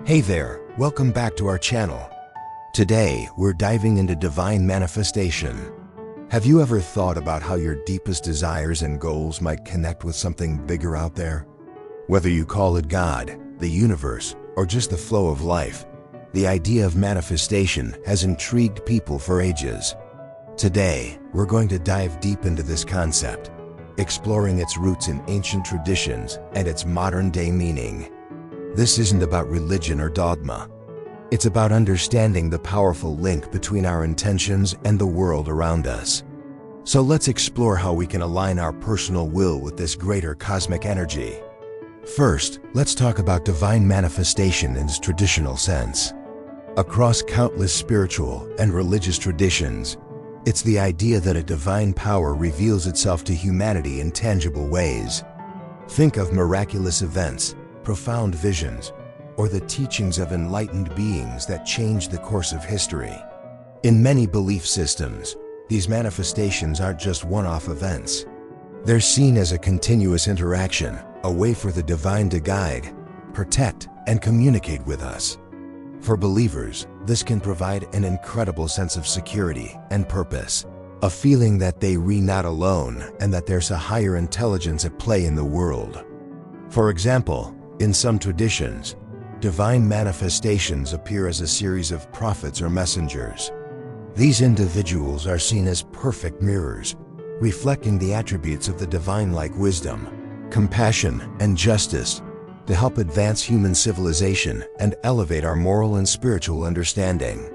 Hey there, welcome back to our channel. Today, we're diving into divine manifestation. Have you ever thought about how your deepest desires and goals might connect with something bigger out there? Whether you call it God, the universe, or just the flow of life, the idea of manifestation has intrigued people for ages. Today, we're going to dive deep into this concept, exploring its roots in ancient traditions and its modern-day meaning. This isn't about religion or dogma. It's about understanding the powerful link between our intentions and the world around us. So let's explore how we can align our personal will with this greater cosmic energy. First, let's talk about divine manifestation in its traditional sense. Across countless spiritual and religious traditions, it's the idea that a divine power reveals itself to humanity in tangible ways. Think of miraculous events, profound visions, or the teachings of enlightened beings that change the course of history. In many belief systems, these manifestations aren't just one-off events. They're seen as a continuous interaction, a way for the divine to guide, protect, and communicate with us. For believers, this can provide an incredible sense of security and purpose, a feeling that they're not alone and that there's a higher intelligence at play in the world. For example, in some traditions, divine manifestations appear as a series of prophets or messengers. These individuals are seen as perfect mirrors, reflecting the attributes of the divine like wisdom, compassion, and justice, to help advance human civilization and elevate our moral and spiritual understanding.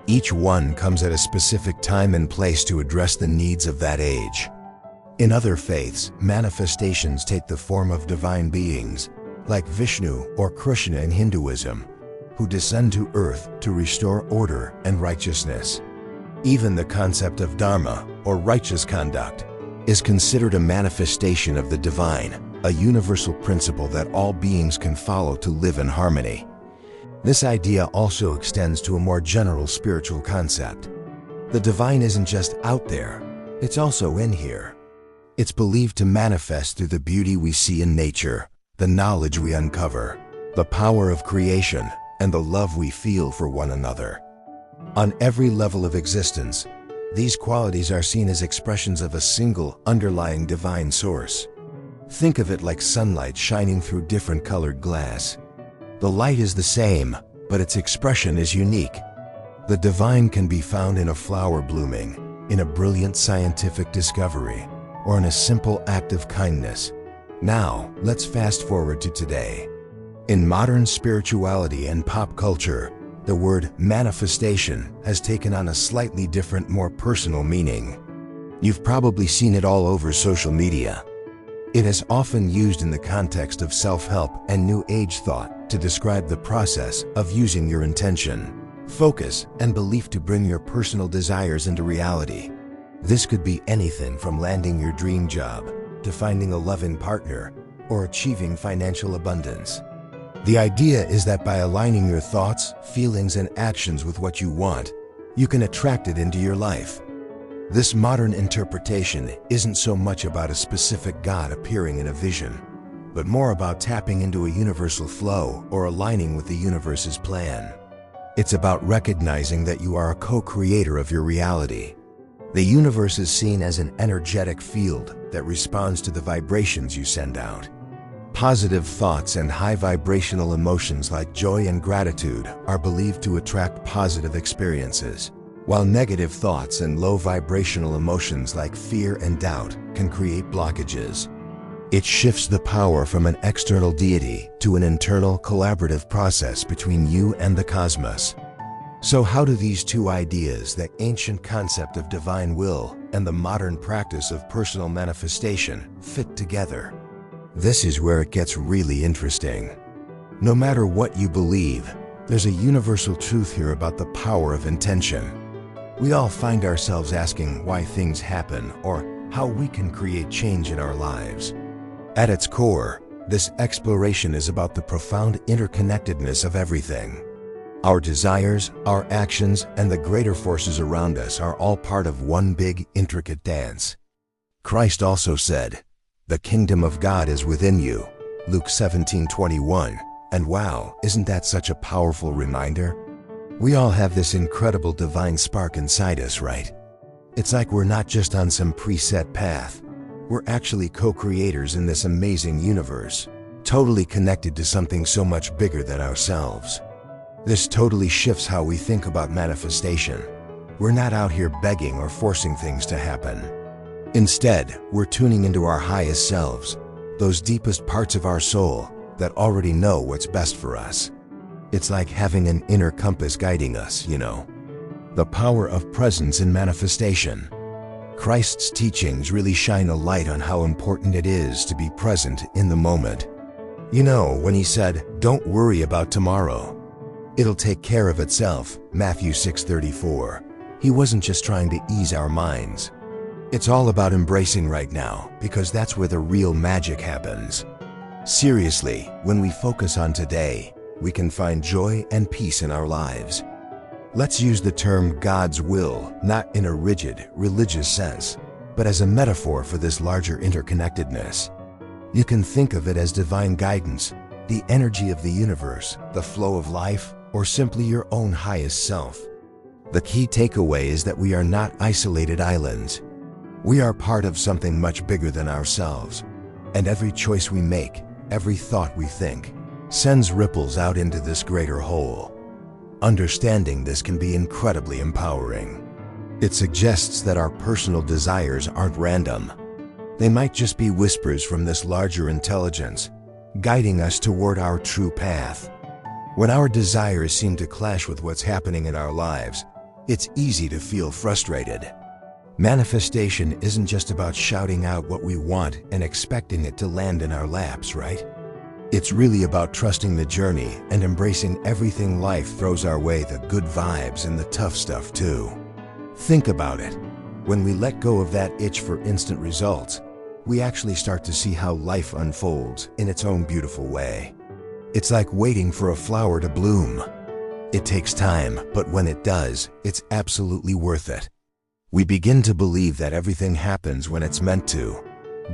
Each one comes at a specific time and place to address the needs of that age. In other faiths, manifestations take the form of divine beings, like Vishnu or Krishna in Hinduism, who descend to earth to restore order and righteousness. Even the concept of dharma, or righteous conduct, is considered a manifestation of the divine, a universal principle that all beings can follow to live in harmony. This idea also extends to a more general spiritual concept. The divine isn't just out there, it's also in here. It's believed to manifest through the beauty we see in nature, the knowledge we uncover, the power of creation, and the love we feel for one another. On every level of existence, these qualities are seen as expressions of a single, underlying divine source. Think of it like sunlight shining through different colored glass. The light is the same, but its expression is unique. The divine can be found in a flower blooming, in a brilliant scientific discovery, or in a simple act of kindness. Now, let's fast forward to today. In modern spirituality and pop culture, the word manifestation has taken on a slightly different, more personal meaning. You've probably seen it all over social media. It is often used in the context of self-help and New Age thought to describe the process of using your intention, focus, and belief to bring your personal desires into reality. This could be anything from landing your dream job, to finding a loving partner, or achieving financial abundance. The idea is that by aligning your thoughts, feelings, and actions with what you want, you can attract it into your life. This modern interpretation isn't so much about a specific God appearing in a vision, but more about tapping into a universal flow or aligning with the universe's plan. It's about recognizing that you are a co-creator of your reality. The universe is seen as an energetic field that responds to the vibrations you send out. Positive thoughts and high vibrational emotions like joy and gratitude are believed to attract positive experiences, while negative thoughts and low vibrational emotions like fear and doubt can create blockages. It shifts the power from an external deity to an internal collaborative process between you and the cosmos. So how do these two ideas, the ancient concept of divine will and the modern practice of personal manifestation, fit together? This is where it gets really interesting. No matter what you believe, there's a universal truth here about the power of intention. We all find ourselves asking why things happen or how we can create change in our lives. At its core, this exploration is about the profound interconnectedness of everything. Our desires, our actions, and the greater forces around us are all part of one big, intricate dance. Christ also said, "The kingdom of God is within you," Luke 17:21, And wow, isn't that such a powerful reminder? We all have this incredible divine spark inside us, right? It's like we're not just on some preset path. We're actually co-creators in this amazing universe, totally connected to something so much bigger than ourselves. This totally shifts how we think about manifestation. We're not out here begging or forcing things to happen. Instead, we're tuning into our highest selves, those deepest parts of our soul that already know what's best for us. It's like having an inner compass guiding us, you know. The power of presence in manifestation. Christ's teachings really shine a light on how important it is to be present in the moment. You know, when he said, "Don't worry about tomorrow. It'll take care of itself," Matthew 6:34. He wasn't just trying to ease our minds. It's all about embracing right now, because that's where the real magic happens. Seriously, when we focus on today, we can find joy and peace in our lives. Let's use the term God's will, not in a rigid, religious sense, but as a metaphor for this larger interconnectedness. You can think of it as divine guidance, the energy of the universe, the flow of life, or simply your own highest self. The key takeaway is that we are not isolated islands. We are part of something much bigger than ourselves, and every choice we make, every thought we think, sends ripples out into this greater whole. Understanding this can be incredibly empowering. It suggests that our personal desires aren't random. They might just be whispers from this larger intelligence, guiding us toward our true path. When our desires seem to clash with what's happening in our lives, it's easy to feel frustrated. Manifestation isn't just about shouting out what we want and expecting it to land in our laps, right? It's really about trusting the journey and embracing everything life throws our way, the good vibes and the tough stuff too. Think about it. When we let go of that itch for instant results, we actually start to see how life unfolds in its own beautiful way. It's like waiting for a flower to bloom. It takes time, but when it does, it's absolutely worth it. We begin to believe that everything happens when it's meant to,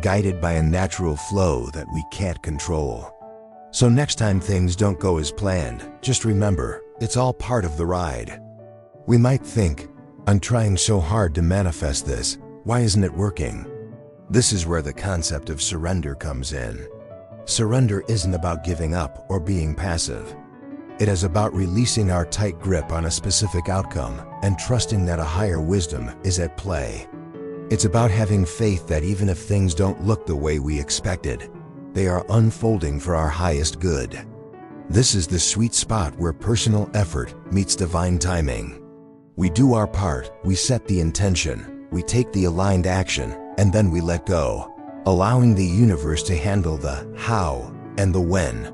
guided by a natural flow that we can't control. So next time things don't go as planned, just remember, it's all part of the ride. We might think, "I'm trying so hard to manifest this, why isn't it working?" This is where the concept of surrender comes in. Surrender isn't about giving up or being passive. It is about releasing our tight grip on a specific outcome and trusting that a higher wisdom is at play. It's about having faith that even if things don't look the way we expected, they are unfolding for our highest good. This is the sweet spot where personal effort meets divine timing. We do our part, we set the intention, we take the aligned action, and then we let go, allowing the universe to handle the how and the when.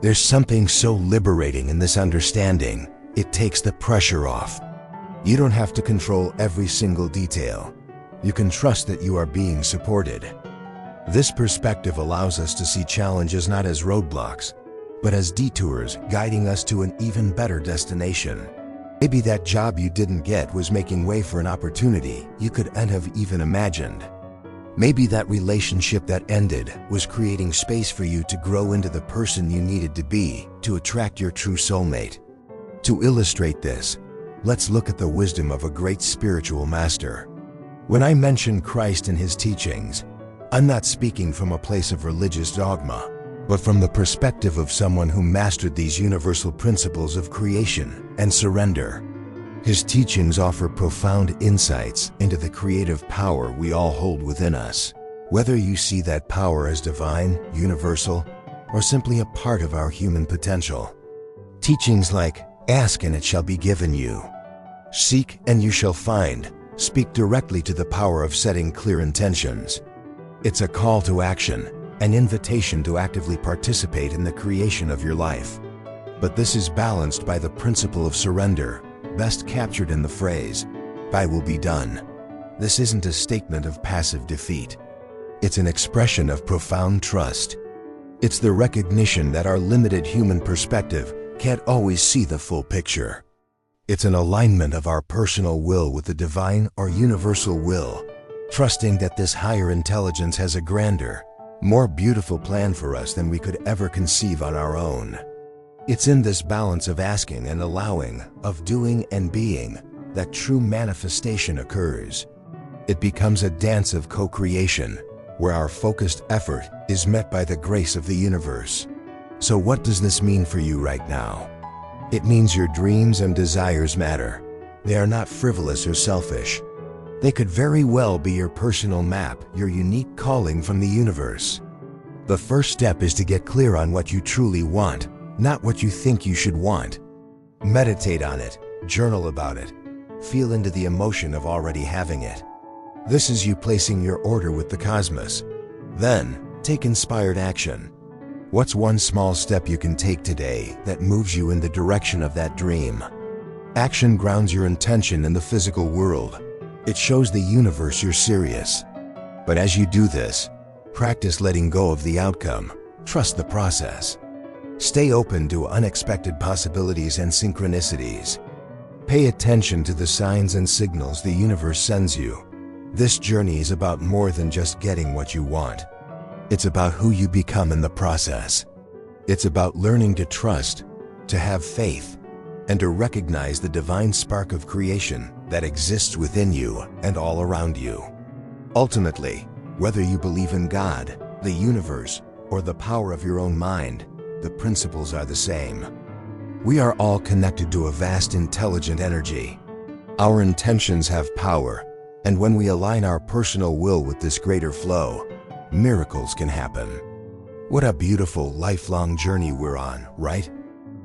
There's something so liberating in this understanding. It takes the pressure off. You don't have to control every single detail. You can trust that you are being supported. This perspective allows us to see challenges not as roadblocks, but as detours guiding us to an even better destination. Maybe that job you didn't get was making way for an opportunity you couldn't have even imagined. Maybe that relationship that ended was creating space for you to grow into the person you needed to be to attract your true soulmate. To illustrate this, let's look at the wisdom of a great spiritual master. When I mention Christ and his teachings, I'm not speaking from a place of religious dogma, but from the perspective of someone who mastered these universal principles of creation and surrender. His teachings offer profound insights into the creative power we all hold within us, whether you see that power as divine, universal, or simply a part of our human potential. Teachings like, "Ask and it shall be given you," "Seek and you shall find," speak directly to the power of setting clear intentions. It's a call to action, an invitation to actively participate in the creation of your life. But this is balanced by the principle of surrender, best captured in the phrase, "Thy will be done." This isn't a statement of passive defeat. It's an expression of profound trust. It's the recognition that our limited human perspective can't always see the full picture. It's an alignment of our personal will with the divine or universal will, trusting that this higher intelligence has a grander, more beautiful plan for us than we could ever conceive on our own. It's in this balance of asking and allowing, of doing and being, that true manifestation occurs. It becomes a dance of co-creation, where our focused effort is met by the grace of the universe. So what does this mean for you right now? It means your dreams and desires matter. They are not frivolous or selfish. They could very well be your personal map, your unique calling from the universe. The first step is to get clear on what you truly want, not what you think you should want. Meditate on it, journal about it, feel into the emotion of already having it. This is you placing your order with the cosmos. Then, take inspired action. What's one small step you can take today that moves you in the direction of that dream? Action grounds your intention in the physical world. It shows the universe you're serious. But as you do this, practice letting go of the outcome. Trust the process. Stay open to unexpected possibilities and synchronicities. Pay attention to the signs and signals the universe sends you. This journey is about more than just getting what you want. It's about who you become in the process. It's about learning to trust, to have faith, and to recognize the divine spark of creation that exists within you and all around you. Ultimately, whether you believe in God, the universe, or the power of your own mind, the principles are the same. We are all connected to a vast intelligent energy. Our intentions have power, and when we align our personal will with this greater flow, miracles can happen. What a beautiful lifelong journey we're on, right?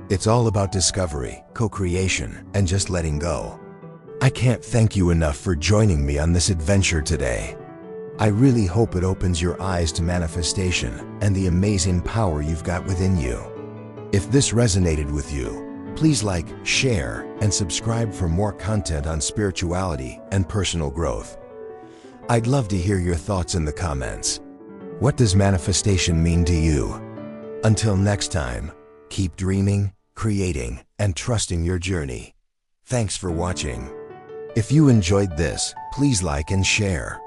It's all about discovery, co-creation, and just letting go. I can't thank you enough for joining me on this adventure today. I really hope it opens your eyes to manifestation and the amazing power you've got within you. If this resonated with you, please like, share, and subscribe for more content on spirituality and personal growth. I'd love to hear your thoughts in the comments. What does manifestation mean to you? Until next time, keep dreaming, creating, and trusting your journey. Thanks for watching. If you enjoyed this, please like and share.